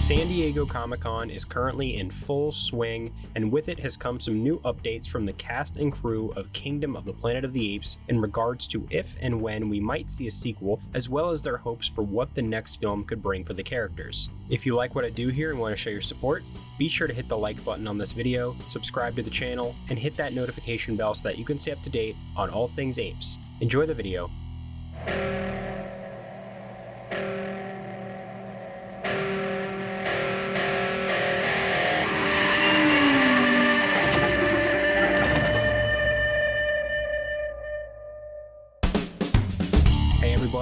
San Diego Comic-Con is currently in full swing, and with it has come some new updates from the cast and crew of Kingdom of the Planet of the Apes in regards to if and when we might see a sequel, as well as their hopes for what the next film could bring for the characters. If you like what I do here and want to show your support, be sure to hit the like button on this video, subscribe to the channel, and hit that notification bell so that you can stay up to date on all things Apes. Enjoy the video.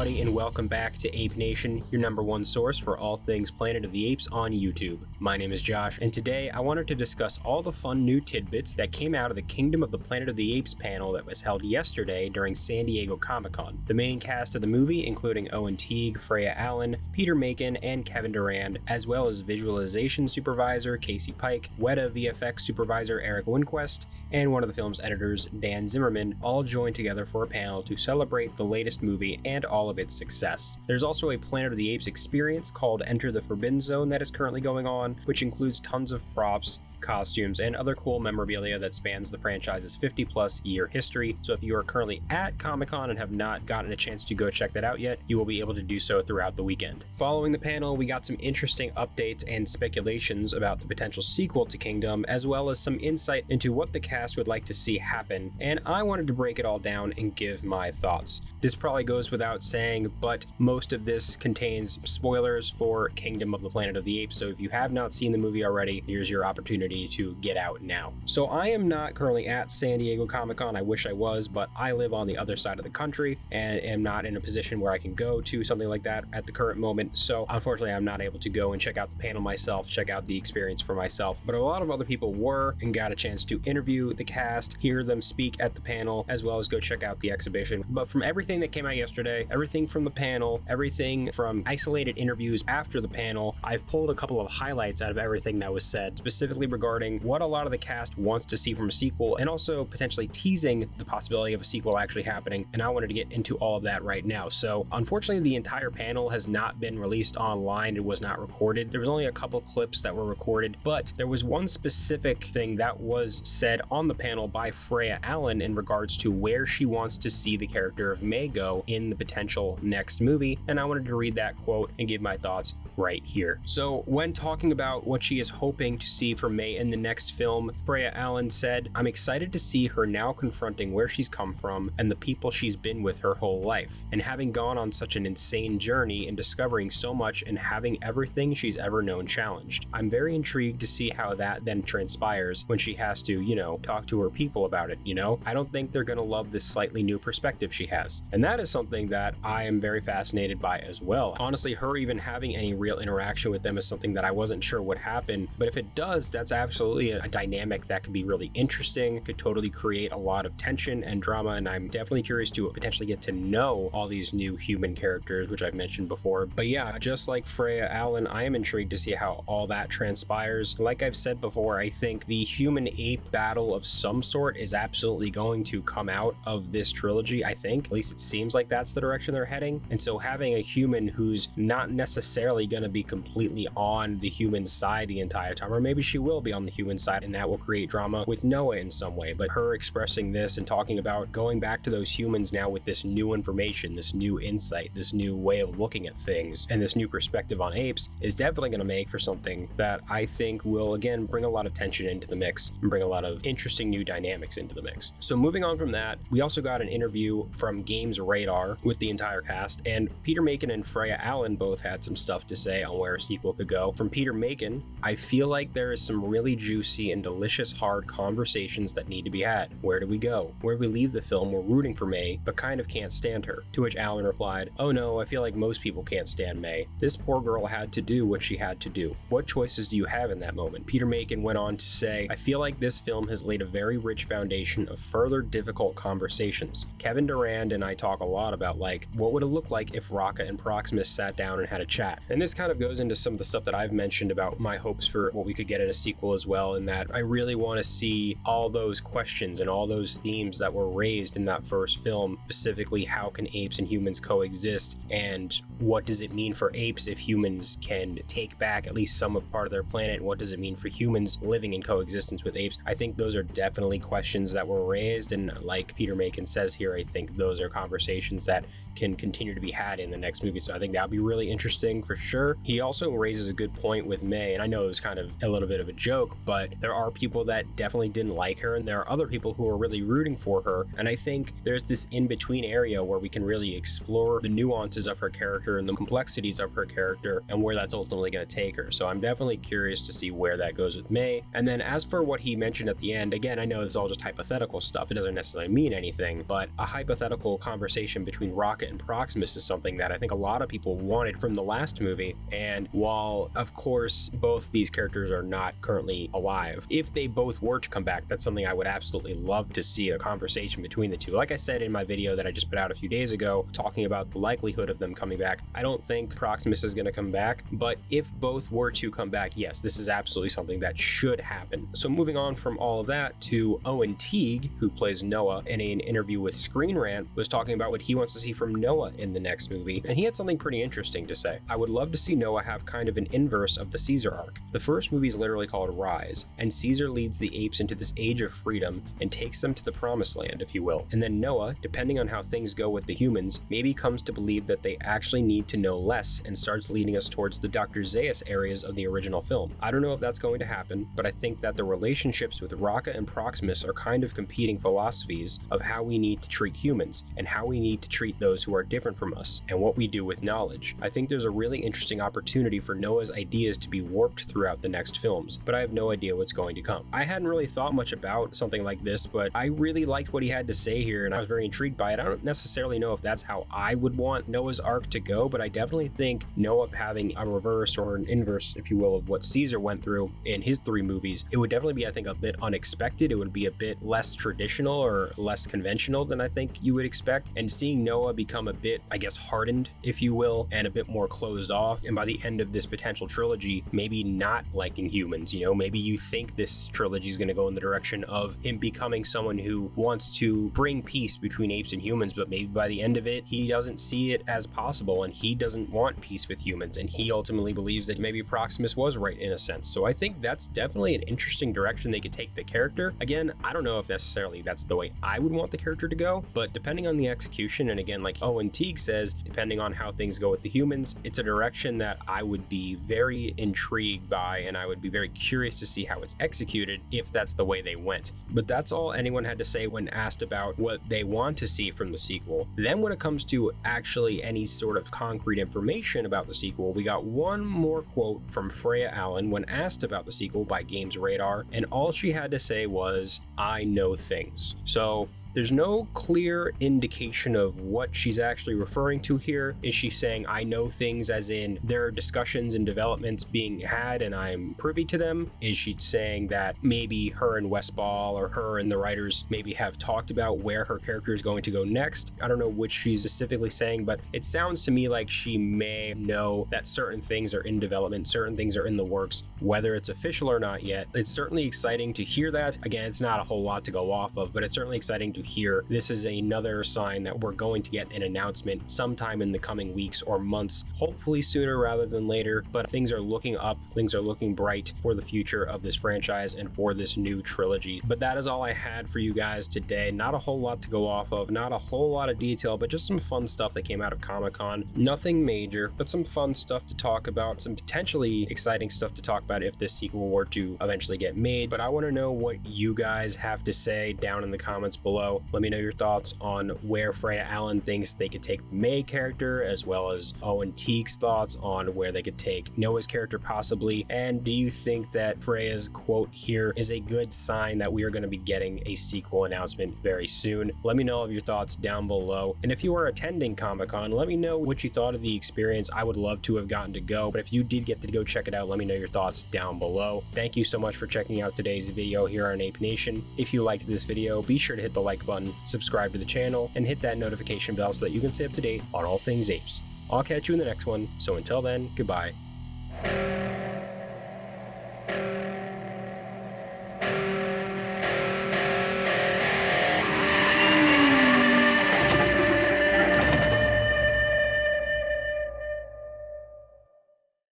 And welcome back to Ape Nation, your #1 source for all things Planet of the Apes on YouTube. My name is Josh, and today I wanted to discuss all the fun new tidbits that came out of the Kingdom of the Planet of the Apes panel that was held yesterday during San Diego Comic-Con. The main cast of the movie, including Owen Teague, Freya Allen, Peter Macon, and Kevin Durand, as well as Visualization Supervisor Casey Pike, Weta VFX Supervisor Eric Winquist, and one of the film's editors, Dan Zimmerman, all joined together for a panel to celebrate the latest movie and all of its success. There's also a Planet of the Apes experience called Enter the Forbidden Zone that is currently going on, which includes tons of props, costumes, and other cool memorabilia that spans the franchise's 50-plus year history. So if you are currently at Comic-Con and have not gotten a chance to go check that out yet, you will be able to do so throughout the weekend. Following the panel, we got some interesting updates and speculations about the potential sequel to Kingdom, as well as some insight into what the cast would like to see happen, and I wanted to break it all down and give my thoughts. This probably goes without saying, but most of this contains spoilers for Kingdom of the Planet of the Apes, so if you have not seen the movie already, here's your opportunity to get out now. So I am not currently at San Diego Comic-Con. I wish I was, but I live on the other side of the country and am not in a position where I can go to something like that at the current moment. So unfortunately, I'm not able to go and check out the panel myself, check out the experience for myself. But a lot of other people were and got a chance to interview the cast, hear them speak at the panel, as well as go check out the exhibition. But from everything that came out yesterday, everything from the panel, everything from isolated interviews after the panel, I've pulled a couple of highlights out of everything that was said, specifically regarding what a lot of the cast wants to see from a sequel, and also potentially teasing the possibility of a sequel actually happening. And I wanted to get into all of that right now. So unfortunately, the entire panel has not been released online. It was not recorded. There was only a couple clips that were recorded, but there was one specific thing that was said on the panel by Freya Allen in regards to where she wants to see the character of May go in the potential next movie. And I wanted to read that quote and give my thoughts right here. So when talking about what she is hoping to see for May in the next film, Freya Allen said, "I'm excited to see her now confronting where she's come from and the people she's been with her whole life, and having gone on such an insane journey and discovering so much and having everything she's ever known challenged. I'm very intrigued to see how that then transpires when she has to, talk to her people about it, I don't think they're gonna love this slightly new perspective she has." And that is something that I am very fascinated by as well. Honestly, her even having any real interaction with them is something that I wasn't sure would happen, but if it does, that's absolutely a dynamic that could be really interesting, could totally create a lot of tension and drama, and I'm definitely curious to potentially get to know all these new human characters, which I've mentioned before. But yeah, just like Freya Allen, I am intrigued to see how all that transpires. Like I've said before, I think the human-ape battle of some sort is absolutely going to come out of this trilogy, I think. At least it seems like that's the direction they're heading. And so having a human who's not necessarily going to be completely on the human side the entire time, or maybe she will be on the human side, and that will create drama with Noah in some way. But her expressing this and talking about going back to those humans now with this new information, this new insight, this new way of looking at things, and this new perspective on apes is definitely going to make for something that I think will, again, bring a lot of tension into the mix and bring a lot of interesting new dynamics into the mix. So moving on from that, we also got an interview from Games Radar with the entire cast, and Peter Macon and Freya Allen both had some stuff to say on where a sequel could go. From Peter Macon, "I feel like there is some really juicy and delicious hard conversations that need to be had. Where do we go? Where we leave the film, we're rooting for May, but kind of can't stand her." To which Allen replied, "Oh no, I feel like most people can't stand May. This poor girl had to do what she had to do. What choices do you have in that moment?" Peter Macon went on to say, "I feel like this film has laid a very rich foundation of further difficult conversations. Kevin Durand and I talk a lot about what would it look like if Raka and Proximus sat down and had a chat." And this kind of goes into some of the stuff that I've mentioned about my hopes for what we could get in a sequel sequel as well, in that I really want to see all those questions and all those themes that were raised in that first film, specifically how can apes and humans coexist, and what does it mean for apes if humans can take back at least some part of their planet, and what does it mean for humans living in coexistence with apes. I think those are definitely questions that were raised, and like Peter Macon says here, I think those are conversations that can continue to be had in the next movie, so I think that would be really interesting for sure. He also raises a good point with May, and I know it was kind of a little bit of a joke, but there are people that definitely didn't like her, and there are other people who are really rooting for her, and I think there's this in-between area where we can really explore the nuances of her character and the complexities of her character and where that's ultimately going to take her. So I'm definitely curious to see where that goes with May. And then as for what he mentioned at the end, again, I know this is all just hypothetical stuff, it doesn't necessarily mean anything, but a hypothetical conversation between Rocket and Proximus is something that I think a lot of people wanted from the last movie. And while of course both these characters are not currently alive, if they both were to come back, that's something I would absolutely love to see, a conversation between the two. Like I said in my video that I just put out a few days ago talking about the likelihood of them coming back, I don't think Proximus is going to come back, but if both were to come back, yes, this is absolutely something that should happen. So moving on from all of that to Owen Teague, who plays Noah, in an interview with Screen Rant, was talking about what he wants to see from Noah in the next movie, and he had something pretty interesting to say. I would love to see Noah have kind of an inverse of the Caesar arc. The first movie is literally called Rise, and Caesar leads the apes into this age of freedom and takes them to the promised land, if you will. And then Noah, depending on how things go with the humans, maybe comes to believe that they actually need to know less and starts leading us towards the Dr. Zaius areas of the original film. I don't know if that's going to happen, but I think that the relationships with Rocket and Proximus are kind of competing philosophies of how we need to treat humans and how we need to treat those who are different from us and what we do with knowledge. I think there's a really interesting opportunity for Noah's ideas to be warped throughout the next films, but I have no idea what's going to come. I hadn't really thought much about something like this, but I really liked what he had to say here, and I was very intrigued by it. I don't necessarily know if that's how I would want Noah's arc to go, but I definitely think Noah having a reverse or an inverse, if you will, of what Caesar went through in his 3 movies, it would definitely be, I think, a bit unexpected. It would be a bit less traditional or less conventional than I think you would expect, and seeing Noah become a bit, I guess, hardened, if you will, and a bit more closed off, and by the end of this potential trilogy, maybe not liking humans, you know, maybe you think this trilogy is going to go in the direction of him becoming someone who wants to bring peace between apes and humans, but maybe by the end of it, he doesn't see it as possible, and he doesn't want peace with humans, and he ultimately believes that maybe Proximus was right in a sense. So I think that's definitely an interesting direction they could take the character. Again, I don't know if necessarily that's the way I would want the character to go, but depending on the execution, and again, like Owen Teague says, depending on how things go with the humans, it's a direction that I would be very intrigued by, and I would be very curious to see how it's executed if that's the way they went. But that's all anyone had to say when asked about what they want to see from the sequel. Then when it comes to actually any sort of concrete information about the sequel, we got one more quote from Freya Allen when asked about the sequel by Games Radar, and all she had to say was, "I know things." So there's no clear indication of what she's actually referring to here. Is she saying, I know things as in there are discussions and developments being had and I'm privy to them? Is she saying that maybe her and Westball or her and the writers maybe have talked about where her character is going to go next? I don't know which she's specifically saying, but it sounds to me like she may know that certain things are in development, certain things are in the works, whether it's official or not yet. It's certainly exciting to hear that. Again, it's not a whole lot to go off of, but it's certainly exciting to hear. This is another sign that we're going to get an announcement sometime in the coming weeks or months, hopefully sooner rather than later, but things are looking up, things are looking bright for the future of this franchise and for this new trilogy. But that is all I had for you guys today. Not a whole lot to go off of, not a whole lot of detail, but just some fun stuff that came out of Comic-Con. Nothing major, but some fun stuff to talk about, some potentially exciting stuff to talk about if this sequel were to eventually get made. But I want to know what you guys have to say down in the comments below. Let me know your thoughts on where Freya Allen thinks they could take the May character, as well as Owen Teague's thoughts on where they could take Noah's character possibly. And do you think that Freya's quote here is a good sign that we are going to be getting a sequel announcement very soon? Let me know all of your thoughts down below. And if you are attending Comic-Con, let me know what you thought of the experience. I would love to have gotten to go, but if you did get to go check it out, let me know your thoughts down below. Thank you so much for checking out today's video here on Ape Nation. If you liked this video, be sure to hit the like button, subscribe to the channel, and hit that notification bell so that you can stay up to date on all things apes. I'll catch you in the next one, so until then, goodbye.